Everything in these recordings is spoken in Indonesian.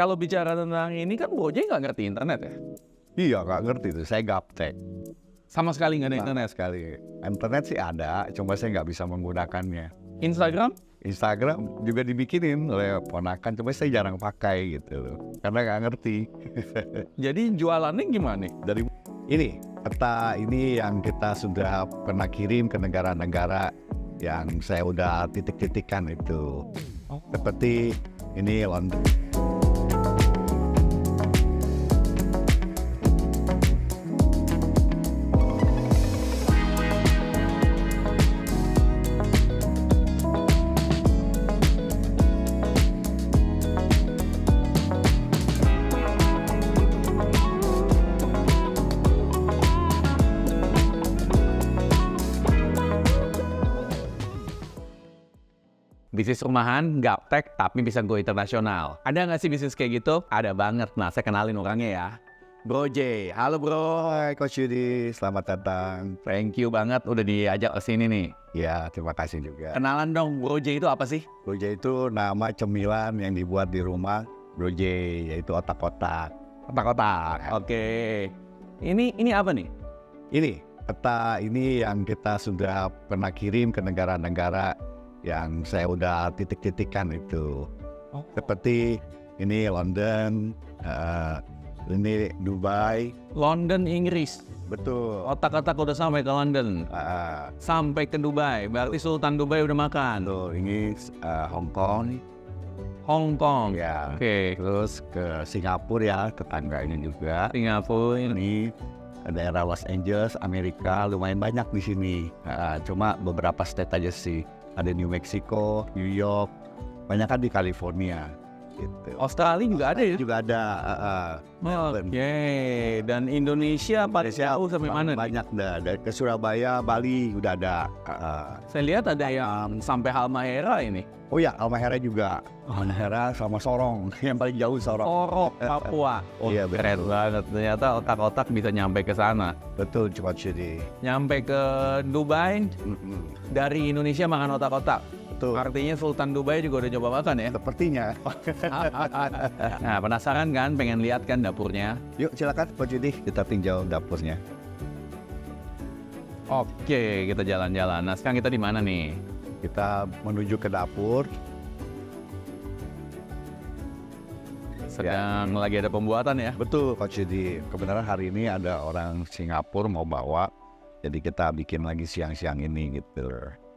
Kalau bicara tentang ini kan Bojay nggak ngerti internet ya? Iya, nggak ngerti tuh. Saya gaptek. Sama sekali nggak ada internet. Sekali. Internet sih ada, cuma saya nggak bisa menggunakannya. Instagram? Instagram juga dibikinin oleh ponakan, cuma saya jarang pakai gitu loh. Karena nggak ngerti. Jadi jualannya gimana nih? Dari ini, peta ini yang kita sudah pernah kirim ke negara-negara yang saya udah titik-titikkan itu. Seperti ini London. Bisnis rumahan, gaptek, tapi bisa go internasional. Ada nggak sih bisnis kayak gitu? Ada banget. Nah, saya kenalin orangnya ya. Bro J. Halo bro. Hai Coach Yudi, selamat datang. Thank you banget udah diajak ke sini nih. Ya, terima kasih juga. Kenalan dong, Bro J itu apa sih? Bro J itu nama cemilan yang dibuat di rumah Bro J, yaitu otak-otak. Otak-otak. Oke. Ini apa nih? Ini, peta ini yang kita sudah pernah kirim ke negara-negara yang saya udah titik-titikkan itu. Seperti ini London, ini Dubai. London, Inggris. Betul. Otak-otak udah sampai ke London. Sampai ke Dubai. Berarti Sultan Dubai udah makan. Betul, ini Hong Kong. Hong Kong. Ya. Oke. Terus ke Singapura ya, tetangganya juga. Singapura. Ini daerah Los Angeles, Amerika, lumayan banyak di sini. Cuma beberapa state aja sih. Ada New Mexico, New York, banyak kan di California. Gitu. Australia juga ada ya? Juga ada. Oke. Dan Indonesia pada jauh sampai mana nih? Banyak dah. Dari ke Surabaya, Bali udah ada. Saya lihat ada yang sampai Halmahera ini. Oh ya, Halmahera juga. Halmahera sama Sorong. Yang paling jauh Sorong. Sorong, Papua. Oh, iya, keren banget. Ternyata otak-otak bisa nyampe ke sana. Betul, cepat jadi. Nyampe ke Dubai, dari Indonesia makan otak-otak. Betul. Artinya Sultan Dubai juga udah coba makan ya? Sepertinya. Nah, penasaran kan? Pengen lihat kan dapurnya? Yuk, silakan Pak Judi, kita tinjau dapurnya. Oke, kita jalan-jalan. Nah, sekarang kita di mana nih? Kita menuju ke dapur. Sedang lagi ada pembuatan ya? Betul, Coach Yudi. Kebenaran hari ini ada orang Singapura mau bawa, jadi kita bikin lagi siang-siang ini gitu.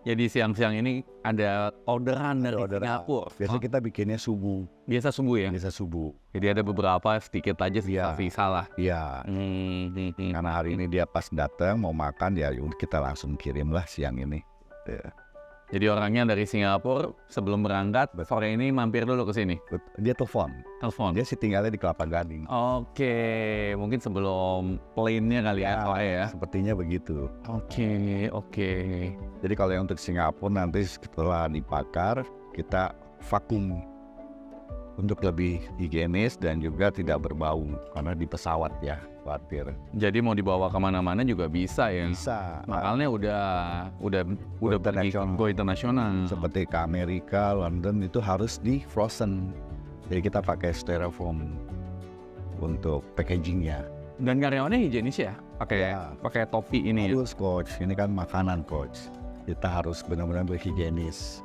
Jadi siang-siang ini ada orderan dari Singapura. Biasa kita bikinnya subuh. Biasa subuh ya? Biasa subuh. Jadi ada beberapa sedikit aja sih, tapi salah. Iya. Karena hari ini dia pas datang mau makan, ya kita langsung kirim lah siang ini. Jadi orangnya dari Singapura, sebelum berangkat, sore ini mampir dulu ke sini. Dia telepon. Dia sih tinggalnya di Kelapa Gading. Oke, mungkin sebelum plane-nya kali ya. Sepertinya begitu. Oke. Jadi kalau yang untuk Singapura nanti setelah dibakar, kita vakum untuk lebih higienis dan juga tidak berbau karena di pesawat ya, khawatir. Jadi mau dibawa kemana-mana juga bisa ya? Bisa. Makalnya udah pergi go internasional. Seperti ke Amerika, London itu harus di frozen. Jadi kita pakai styrofoam untuk packagingnya. Dan karyawannya higienis ya? Pakai topi ini ya? Harus Coach, ini kan makanan Coach. Kita harus benar-benar berhigienis.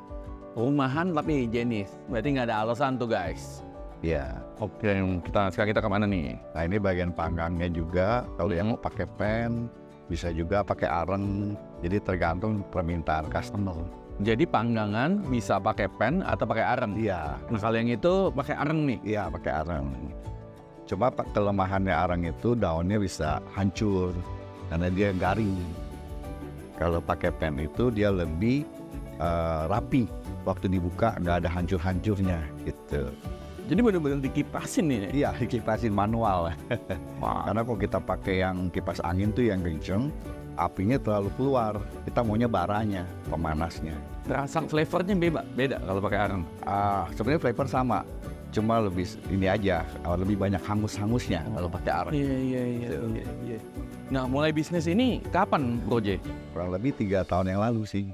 Rumahan tapi higienis. Berarti nggak ada alasan tuh guys. Iya. Oke, sekarang kita kemana nih? Nah ini bagian panggangnya juga. Kalau yang mau pakai pen, bisa juga pakai areng. Jadi tergantung permintaan customer. Jadi panggangan bisa pakai pen atau pakai areng? Iya. Nah kalau yang itu pakai areng nih? Iya pakai areng. Cuma kelemahannya areng itu daunnya bisa hancur karena dia garing. Kalau pakai pen itu dia lebih rapi. Waktu dibuka nggak ada hancur-hancurnya gitu. Jadi benar-benar dikipasin nih? Iya, dikipasin manual. Karena kalau kita pakai yang kipas angin tuh yang kenceng, apinya terlalu keluar. Kita maunya baranya, pemanasnya. Rasa flavornya beda kalau pakai areng? Sebenarnya flavor sama, cuma lebih ini aja, lebih banyak hangus-hangusnya kalau pakai areng. Iya. Nah, mulai bisnis ini kapan, Bro J? Kurang lebih 3 tahun yang lalu sih.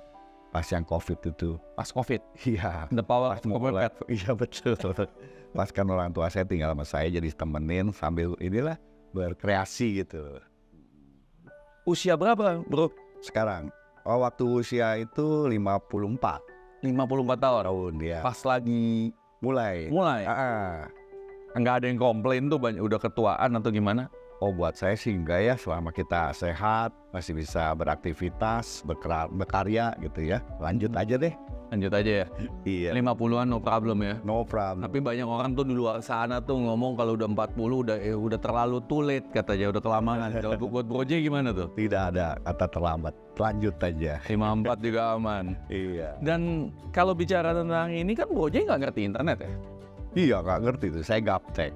Pas yang COVID itu. Pas COVID? Iya. The power of COVID. Iya betul. lepaskan orang tua saya tinggal sama saya, jadi temenin sambil inilah berkreasi gitu. Usia berapa, bro? Sekarang, waktu usia itu 54 54 tahun. ya. Pas lagi Mulai. Nggak ada yang komplain tuh udah ketuaan atau gimana? Oh, buat saya sih enggak ya, selama kita sehat, masih bisa beraktivitas, berkarya gitu ya. Lanjut aja deh. Lanjut aja ya. Iya. 50-an no problem ya. No problem. Tapi banyak orang tuh di luar sana tuh ngomong kalau udah 40 udah terlalu too late katanya, udah kelamaan. Kalau buat Broje gimana tuh? Tidak ada kata terlambat. Lanjut aja. 54 juga aman. Iya. Dan kalau bicara tentang ini kan Broje nggak ngerti internet ya? Iya, nggak ngerti tuh. Saya gaptek.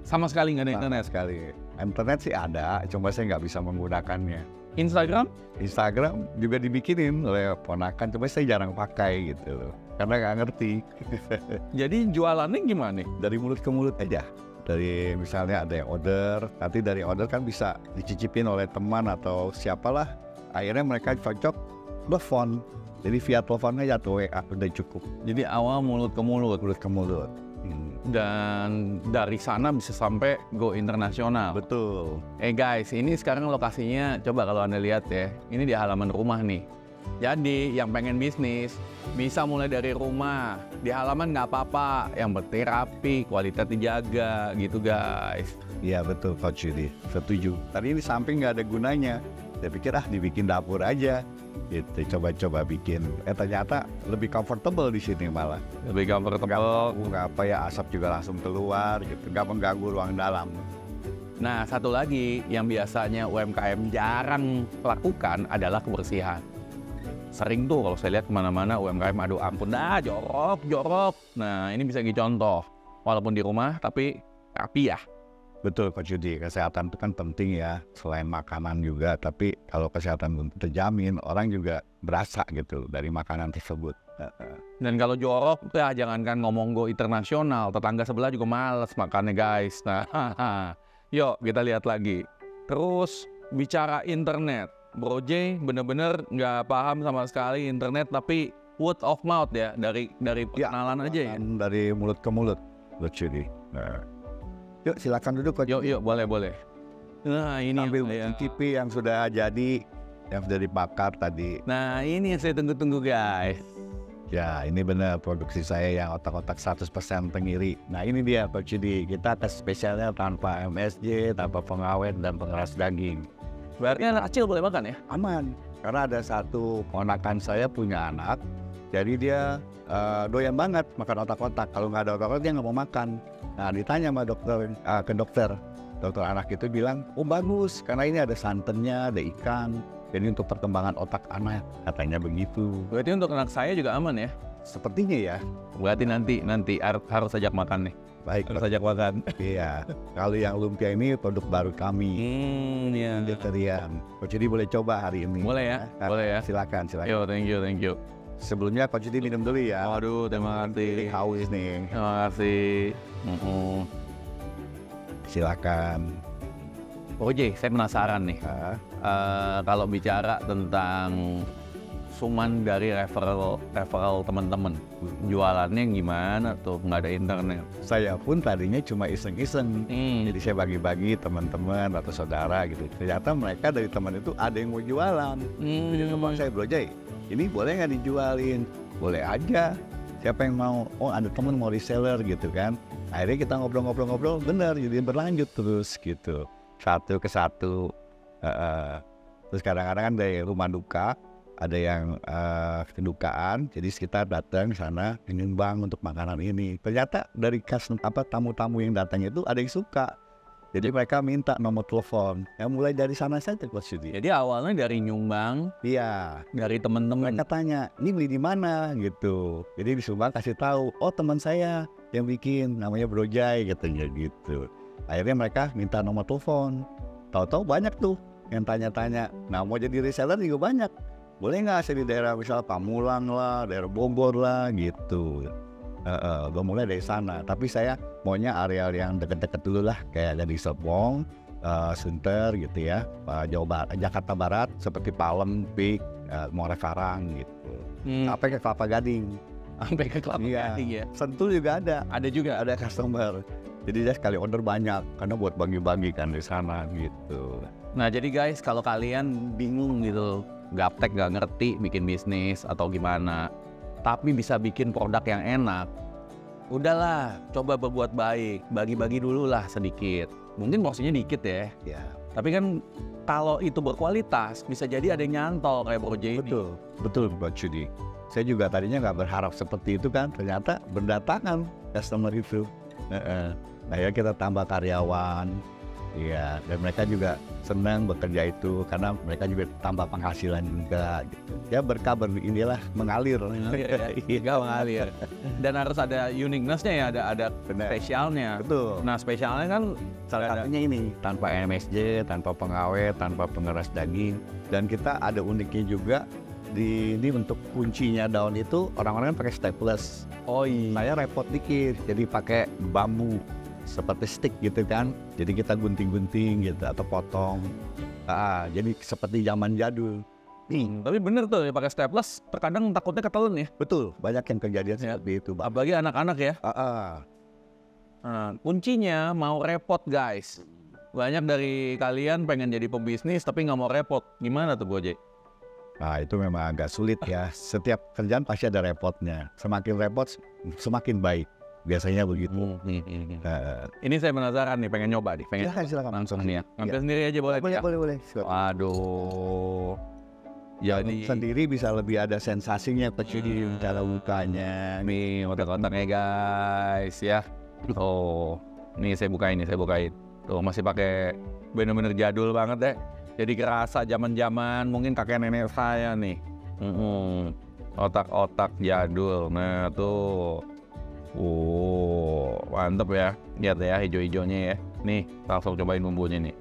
Sama sekali nggak ada internet. Sekali. Internet sih ada, cuma saya nggak bisa menggunakannya. Instagram? Instagram juga dibikinin oleh ponakan, cuma saya jarang pakai gitu loh. Karena nggak ngerti. Jadi jualannya gimana nih? Dari mulut ke mulut aja. Dari misalnya ada yang order, nanti dari order kan bisa dicicipin oleh teman atau siapalah. Akhirnya mereka cocok, telepon. Jadi via telepon aja atau WA udah cukup. Jadi awal mulut ke mulut. Mulut ke mulut. Dan dari sana bisa sampai go internasional. Betul. Guys, ini sekarang lokasinya coba kalau Anda lihat ya, ini di halaman rumah nih. Jadi yang pengen bisnis bisa mulai dari rumah, di halaman nggak apa-apa, yang penting rapi, kualitas dijaga gitu guys. Iya betul Coach Yudi, setuju. Tadi ini samping nggak ada gunanya, saya pikir dibikin dapur aja. Gitu, coba-coba bikin. Ternyata lebih comfortable di sini malah. Lebih comfortable. Nggak apa ya, asap juga langsung keluar gitu, nggak mengganggu ruang dalam. Nah, satu lagi yang biasanya UMKM jarang lakukan adalah kebersihan. Sering tuh kalau saya lihat kemana-mana UMKM, aduh ampun dah, jorok. Nah, ini bisa jadi contoh. Walaupun di rumah, tapi rapi ya. Betul Coach Yudi, kesehatan itu kan penting ya, selain makanan juga, tapi kalau kesehatan belum terjamin, orang juga berasa gitu dari makanan tersebut. Dan kalau jorok, ya jangankan ngomong go internasional, tetangga sebelah juga males makannya guys. Nah, yuk kita lihat lagi. Terus bicara internet, Broje bener-bener nggak paham sama sekali internet, tapi word of mouth ya, dari perkenalan aja ya. Dari mulut ke mulut, Coach Yudi. Yuk silakan duduk Coach. Yuk boleh. Nah ini ambil TV yang sudah jadi, yang sudah dibakar tadi. Nah ini yang saya tunggu-tunggu guys. Ya ini benar produksi saya yang otak-otak 100% tengiri. Nah ini dia Coach Yudi, kita tes spesialnya tanpa MSG, tanpa pengawet dan pengeras daging. Berarti anak kecil boleh makan ya? Aman, karena ada satu ponakan saya punya anak, jadi dia doyan banget makan otak-otak. Kalau nggak ada otak-otak dia nggak mau makan. Nah ditanya sama dokter anak itu bilang, oh bagus karena ini ada santannya, ada ikan, jadi untuk perkembangan otak anak, katanya begitu. Berarti untuk anak saya juga aman ya? Sepertinya ya. Berarti nanti harus ajak makan nih. Baik, harus ajak makan. Iya. Kalau yang lumpia ini produk baru kami. Iya. Vegetarian. Coach Yudi boleh coba hari ini. Boleh ya? Boleh ya. Silakan. Yo, thank you. Sebelumnya Coach Yudi minum dulu ya. Waduh, terima kasih. Haus nih. Terima kasih. Silakan. Oke, saya penasaran nih. Kalau bicara tentang suman dari referral teman-teman, jualannya gimana tuh? Nggak ada internet. Saya pun tadinya cuma iseng-iseng. Jadi saya bagi-bagi teman-teman atau saudara gitu. Ternyata mereka dari teman itu ada yang mau jualan. Jadi teman saya, Broje, ini boleh nggak dijualin? Boleh aja. Siapa yang mau? Oh ada teman mau reseller gitu kan. Akhirnya kita ngobrol-ngobrol, bener, jadi berlanjut terus gitu. Satu ke satu. Terus kadang-kadang kan dari rumah duka, ada yang kedukaan, jadi kita datang ke sana menyumbang untuk makanan ini. Ternyata dari tamu-tamu yang datang itu ada yang suka. Jadi mereka minta nomor telepon. Ya mulai dari sana saja Coach Yudi. Jadi awalnya dari nyumbang. Iya. Dari teman-teman. Mereka tanya, ini beli di mana gitu. Jadi disumbang kasih tahu, oh teman saya yang bikin, namanya Broje katanya gitu. Akhirnya mereka minta nomor telepon. Tahu-tahu banyak tuh yang tanya-tanya. Nah mau jadi reseller juga banyak. Boleh nggak saya di daerah misal Pamulang lah, daerah Bogor lah gitu. Gue mulai dari sana, tapi saya maunya areal yang deket-deket dulu lah, kayak dari Serpong, Sunter gitu ya, Jakarta Barat seperti Palem, Pik, Muara Karang gitu. Sampai ke Kelapa Gading. Sampai ke Kelapa Iya. Gading ya. Sentul juga ada. Ada juga. Ada customer. Jadi dia sekali order banyak karena buat bagi-bagi kan di sana gitu. Nah jadi guys, kalau kalian bingung gitu, gaptek gak ngerti bikin bisnis atau gimana, tapi bisa bikin produk yang enak, udahlah coba berbuat baik, bagi-bagi dulu lah sedikit. Mungkin porsinya dikit ya, Ya. tapi kan kalau itu berkualitas bisa jadi ada yang nyantol kayak Bro J ini. Betul Bro Cudi. Saya juga tadinya nggak berharap seperti itu kan, ternyata berdatangan customer itu. Nah ya kita tambah karyawan, ya, dan mereka juga senang bekerja itu karena mereka juga tambah penghasilan juga gitu. Ya berkah inilah mengalir. Gak mengalir. Dan harus ada uniqueness-nya ya, ada Benar. spesialnya. Betul. Nah spesialnya kan Salah satunya ini tanpa MSG, tanpa pengawet, tanpa pengeras daging, dan kita ada uniknya juga ini untuk kuncinya daun itu orang-orang kan pakai staples. oh iya. Saya repot dikit, jadi pakai bambu seperti stick gitu kan. Jadi kita gunting-gunting gitu atau potong. Jadi seperti zaman jadul. Tapi bener tuh ya, pakai staples terkadang takutnya ketelen ya. Betul, banyak yang kejadian Ya. seperti itu, Bang. Apalagi anak-anak ya. Ah. Nah, kuncinya mau repot guys. Banyak dari kalian pengen jadi pembisnis tapi nggak mau repot. Gimana tuh Bro J? Nah itu memang agak sulit ya. Setiap kerjaan pasti ada repotnya. Semakin repot semakin baik. Biasanya begitu. Ini saya penasaran nih, pengen nyoba nih. Pengen Silakan. langsung nih ya. Ngambil Iya. sendiri aja boleh? ya? Boleh. Waduh. Jadi Sendiri bisa lebih ada sensasinya di cara bukanya. nih otak-otaknya guys ya. Oh, nih saya bukain. Tuh masih pakai bener-bener jadul banget deh. Jadi kerasa zaman-zaman mungkin kakek nenek saya nih. Otak-otak jadul. Nah tuh. Mantep ya. Lihat ya hijau-hijaunya ya. Nih, langsung cobain bumbunya nih.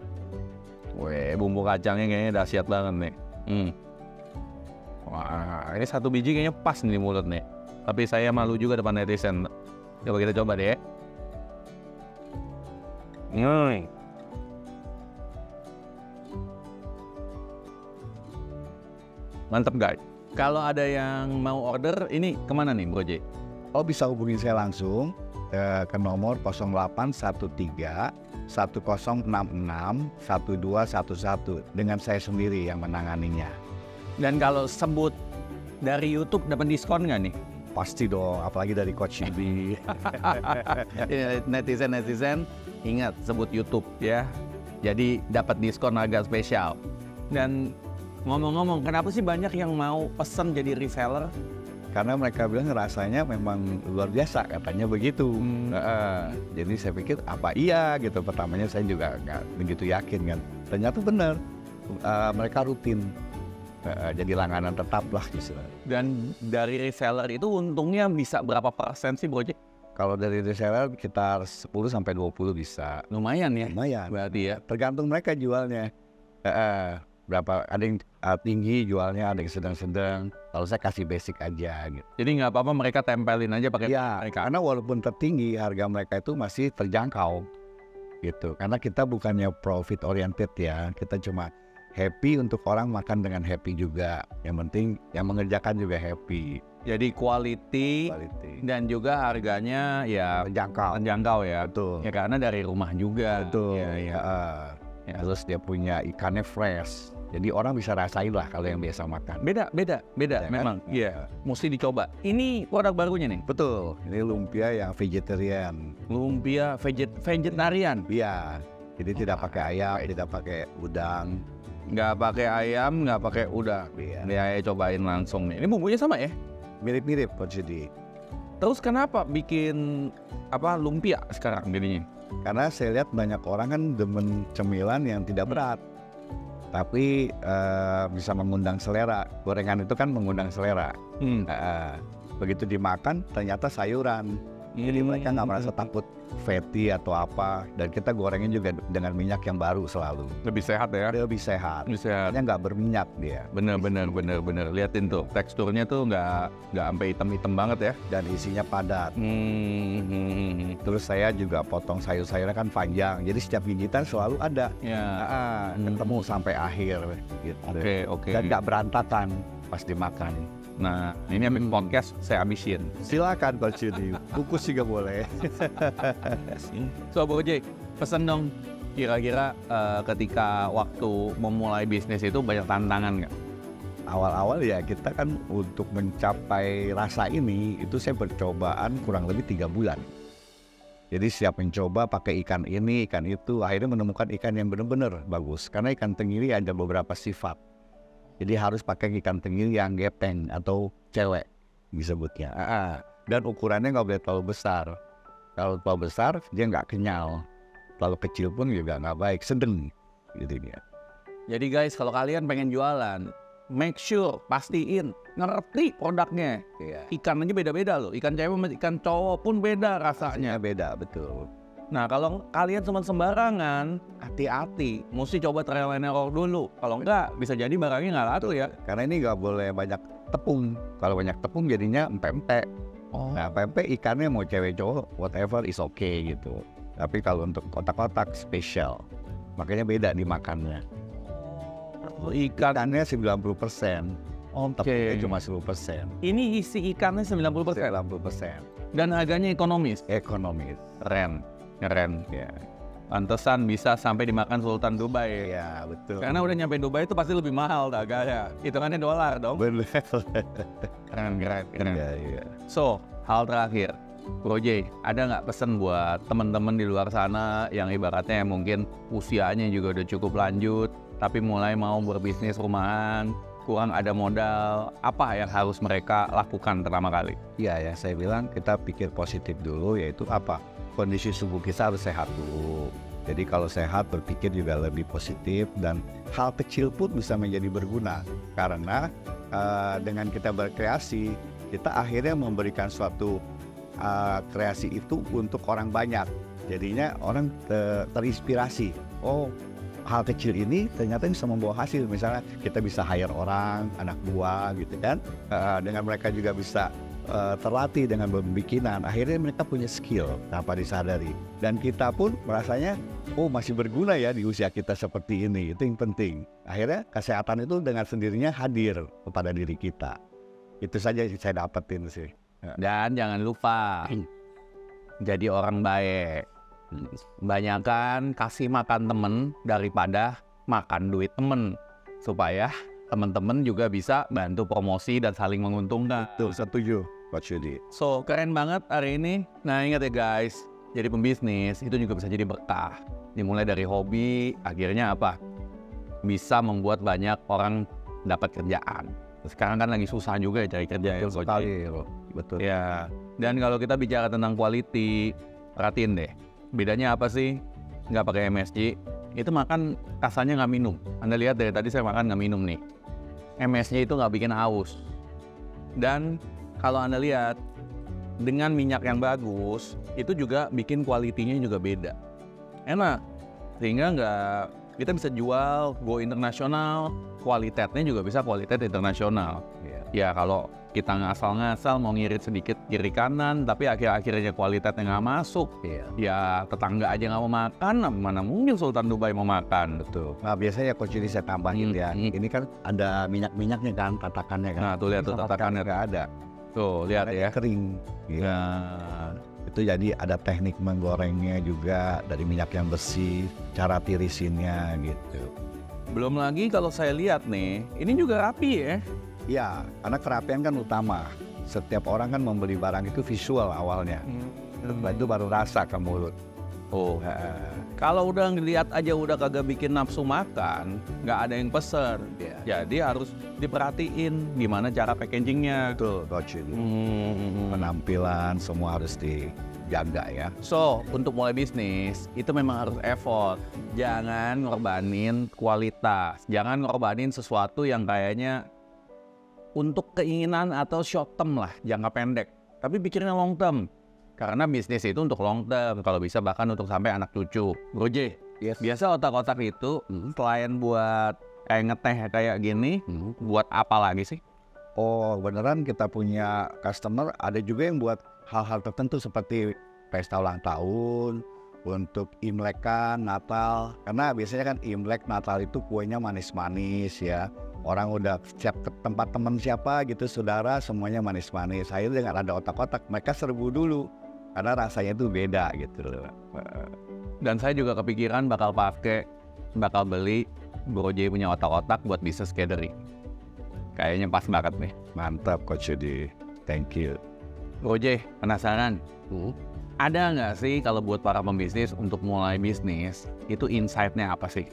Weh, bumbu kacangnya kayaknya dahsyat banget nih. Wah, ini satu biji kayaknya pas nih di mulut nih. Tapi saya malu juga depan netizen. Coba kita coba deh. Mantap guys. Kalau ada yang mau order, ini kemana nih Bro J? Oh bisa hubungi saya langsung ke nomor 0813 1066 1211 dengan saya sendiri yang menanganinya. Dan kalau sebut dari YouTube dapat diskon nggak nih? Pasti dong, apalagi dari Coach Ibi. Netizen ingat sebut YouTube ya. Jadi dapat diskon agak spesial. Dan ngomong-ngomong, kenapa sih banyak yang mau pesen jadi reseller? Karena mereka bilang rasanya memang luar biasa, katanya begitu. Jadi saya pikir apa iya gitu. Pertamanya saya juga nggak begitu yakin kan. Ternyata benar, mereka rutin. Jadi langganan tetap lah gitu. Dan dari reseller itu untungnya bisa berapa persen sih Bro J? Kalau dari reseller sekitar 10-20 bisa. Lumayan ya. Lumayan. Berarti ya. Tergantung mereka jualnya. Berapa, ada yang tinggi jualnya, ada yang sedang-sedang. Kalau saya kasih basic aja gitu. Jadi nggak apa-apa mereka tempelin aja pakai Iya, mereka. karena walaupun tertinggi harga mereka itu masih terjangkau gitu. Karena kita bukannya profit oriented ya, kita cuma happy untuk orang makan dengan happy juga. Yang penting yang mengerjakan juga happy. Jadi quality dan juga harganya ya terjangkau ya. Betul. Ya karena dari rumah juga. Betul. Ya. Terus dia punya ikannya fresh. Jadi orang bisa rasain lah kalau yang biasa makan. Beda Ya, memang. kan? Iya, mesti dicoba. Ini produk barunya nih. Betul. Ini lumpia yang vegetarian. Lumpia vegetarian. Iya. Jadi tidak pakai ayam, tidak pakai udang. Nggak pakai ayam, nggak pakai udang. Iya. Ini saya cobain langsung nih. Ini bumbunya sama ya? Mirip-mirip jadi. Terus kenapa bikin lumpia sekarang jadinya? Karena saya lihat banyak orang kan demen cemilan yang tidak berat. Tapi bisa mengundang selera. Gorengan itu kan mengundang selera. Begitu dimakan ternyata sayuran. Jadi mereka nggak merasa takut fatty atau apa. Dan kita gorengin juga dengan minyak yang baru selalu. Lebih sehat ya? Dia lebih sehat. Lebih sehat. Dia nggak berminyak dia. Bener. Liatin tuh, teksturnya tuh nggak sampai hitam-hitam banget ya. Dan isinya padat. Terus saya juga potong sayur-sayurnya kan panjang. Jadi setiap gigitan selalu ada. Ya. Ketemu sampai akhir gitu. Oke. Dan nggak berantakan pas dimakan. Nah, ini habis podcast saya habisin. Silakan Coach Yudi, kukus juga boleh. So, Bro J, pesen dong. Kira-kira ketika waktu memulai bisnis itu banyak tantangan nggak? Awal-awal ya kita kan untuk mencapai rasa ini itu saya percobaan kurang lebih 3 bulan. Jadi siap mencoba pakai ikan ini, ikan itu, akhirnya menemukan ikan yang benar-benar bagus. Karena ikan tenggiri ada beberapa sifat. Jadi harus pakai ikan tenggiri yang gepeng atau cewek disebutnya. Dan ukurannya nggak boleh terlalu besar. Kalau terlalu besar dia nggak kenyal. Terlalu kecil pun juga nggak baik, sedang gitu dia. Jadi guys, kalau kalian pengen jualan, make sure, pastiin, ngerti produknya. Iya. Ikan aja beda-beda loh. Ikan cewek sama ikan cowok pun beda rasanya. Beda, betul. Nah, kalau kalian cuma sembarangan, hati-hati. Mesti coba trial and error dulu. Kalau enggak, bisa jadi barangnya nggak laku ya. Karena ini nggak boleh banyak tepung. Kalau banyak tepung jadinya empek-empek. Oh. Nah, empek ikannya mau cewek cowok, whatever is okay gitu. Tapi kalau untuk kotak-kotak spesial, makanya beda dimakannya. Ikannya 90%, tepungnya cuma 10%. Ini isi ikannya 90%. 90%. Dan harganya ekonomis. Ekonomis. Keren. Ya. Pantesan bisa sampai dimakan Sultan Dubai. Iya, betul. Karena udah nyampe Dubai itu pasti lebih mahal harganya. Hitungannya dolar dong. Bener. Keren. Iya. So, hal terakhir. Bro J, ada nggak pesan buat teman-teman di luar sana yang ibaratnya mungkin usianya juga udah cukup lanjut, tapi mulai mau berbisnis rumahan, kurang ada modal, apa yang harus mereka lakukan pertama kali? Iya ya, saya bilang kita pikir positif dulu, yaitu apa? Kondisi tubuh kita harus sehat dulu. Jadi kalau sehat berpikir juga lebih positif dan hal kecil pun bisa menjadi berguna. Karena dengan kita berkreasi, kita akhirnya memberikan suatu kreasi itu untuk orang banyak. Jadinya orang terinspirasi. Oh, hal kecil ini ternyata bisa membawa hasil. Misalnya kita bisa hire orang, anak buah gitu kan. Dengan mereka juga bisa terlatih dengan pembikinan. Akhirnya mereka punya skill tanpa disadari. Dan kita pun merasanya, oh masih berguna ya di usia kita seperti ini. Itu yang penting. Akhirnya kesehatan itu dengan sendirinya hadir kepada diri kita. Itu saja yang saya dapetin sih. Dan jangan lupa jadi orang baik. Banyakan kasih makan temen daripada makan duit temen, supaya temen-temen juga bisa bantu promosi dan saling menguntungkan. Tuh, setuju Coach Yudi. So, keren banget hari ini. Nah, ingat ya guys, jadi pembisnis itu juga bisa jadi berkah. Dimulai dari hobi, akhirnya apa? Bisa membuat banyak orang dapat kerjaan. Sekarang kan lagi susah juga ya cari kerja ya. Betul. Ya, dan kalau kita bicara tentang quality, perhatiin deh. Bedanya apa sih? Nggak pakai MSG, itu makan rasanya nggak minum. Anda lihat dari tadi saya makan nggak minum nih. MSG itu nggak bikin haus. Dan kalau Anda lihat, dengan minyak yang bagus, itu juga bikin kualitinya juga beda. Enak, sehingga kita bisa jual, go internasional, kualitasnya juga bisa kualitas internasional. Ya kalau kita ngasal-ngasal mau ngirit sedikit kiri kanan, tapi akhir-akhirnya kualitasnya nggak masuk, ya tetangga aja nggak mau makan, mana mungkin Sultan Dubai mau makan. Betul. Nah biasanya Coach Yudi saya tambahin ya, ini kan ada minyak-minyaknya kan, tatakannya kan. Nah tuh lihat tuh tatakannya nggak ada. Tuh lihat ya. Kering. Ya. Itu jadi ada teknik menggorengnya juga dari minyak yang bersih, cara tirisinnya gitu. Belum lagi kalau saya lihat nih, ini juga rapi ya. Ya, karena kerapian kan utama. Setiap orang kan membeli barang itu visual awalnya. Setelah itu baru rasa ke mulut. Oh, kalau udah ngeliat aja udah kagak bikin nafsu makan, nggak ada yang pesen. Jadi harus diperhatiin gimana cara packagingnya. Betul, Coach. Penampilan semua harus dijaga ya. So, untuk mulai bisnis itu memang harus effort. Jangan ngorbanin kualitas. Jangan ngorbanin sesuatu yang kayaknya untuk keinginan atau short term lah, jangka pendek. Tapi pikirnya long term. Karena bisnis itu untuk long term, kalau bisa bahkan untuk sampai anak cucu. Bro J, biasa otak-otak itu selain buat kayak ngeteh kayak gini, buat apa lagi sih? Oh beneran kita punya customer, ada juga yang buat hal-hal tertentu seperti pesta ulang tahun, untuk Imlek kan, Natal. Karena biasanya kan Imlek, Natal itu kuenya manis-manis ya. Orang udah siap ke tempat teman siapa gitu, saudara, semuanya manis-manis. Akhirnya nggak ada otak-otak, mereka serbu dulu. Karena rasanya itu beda gitu loh. Dan saya juga kepikiran bakal beli Bro J punya otak-otak buat bisnis catering. Kayaknya pas banget nih. Mantap Coach Yudi, thank you. Bro J, penasaran? Ada nggak sih kalau buat para pembisnis untuk mulai bisnis, itu insight-nya apa sih?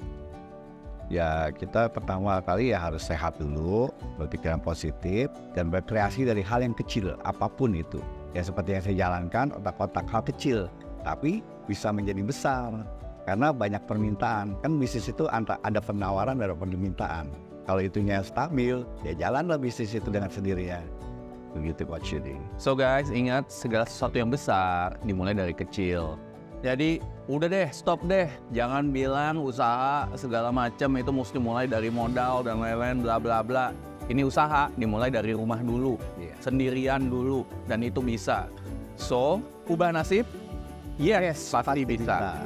Ya kita pertama kali ya harus sehat dulu, berpikiran positif, dan berkreasi dari hal yang kecil, apapun itu. Ya seperti yang saya jalankan, otak-otak hal kecil, tapi bisa menjadi besar. Karena banyak permintaan, kan bisnis itu ada penawaran dan permintaan. Kalau itunya stabil, ya jalanlah bisnis itu dengan sendirinya. Begitu Coach Yudi. So guys, ingat segala sesuatu yang besar dimulai dari kecil. Jadi udah deh, stop deh. Jangan bilang usaha segala macam itu mesti mulai dari modal dan lain-lain bla bla bla. Ini usaha dimulai dari rumah dulu, sendirian dulu, dan itu bisa. So, ubah nasib? Yes, pasti bisa.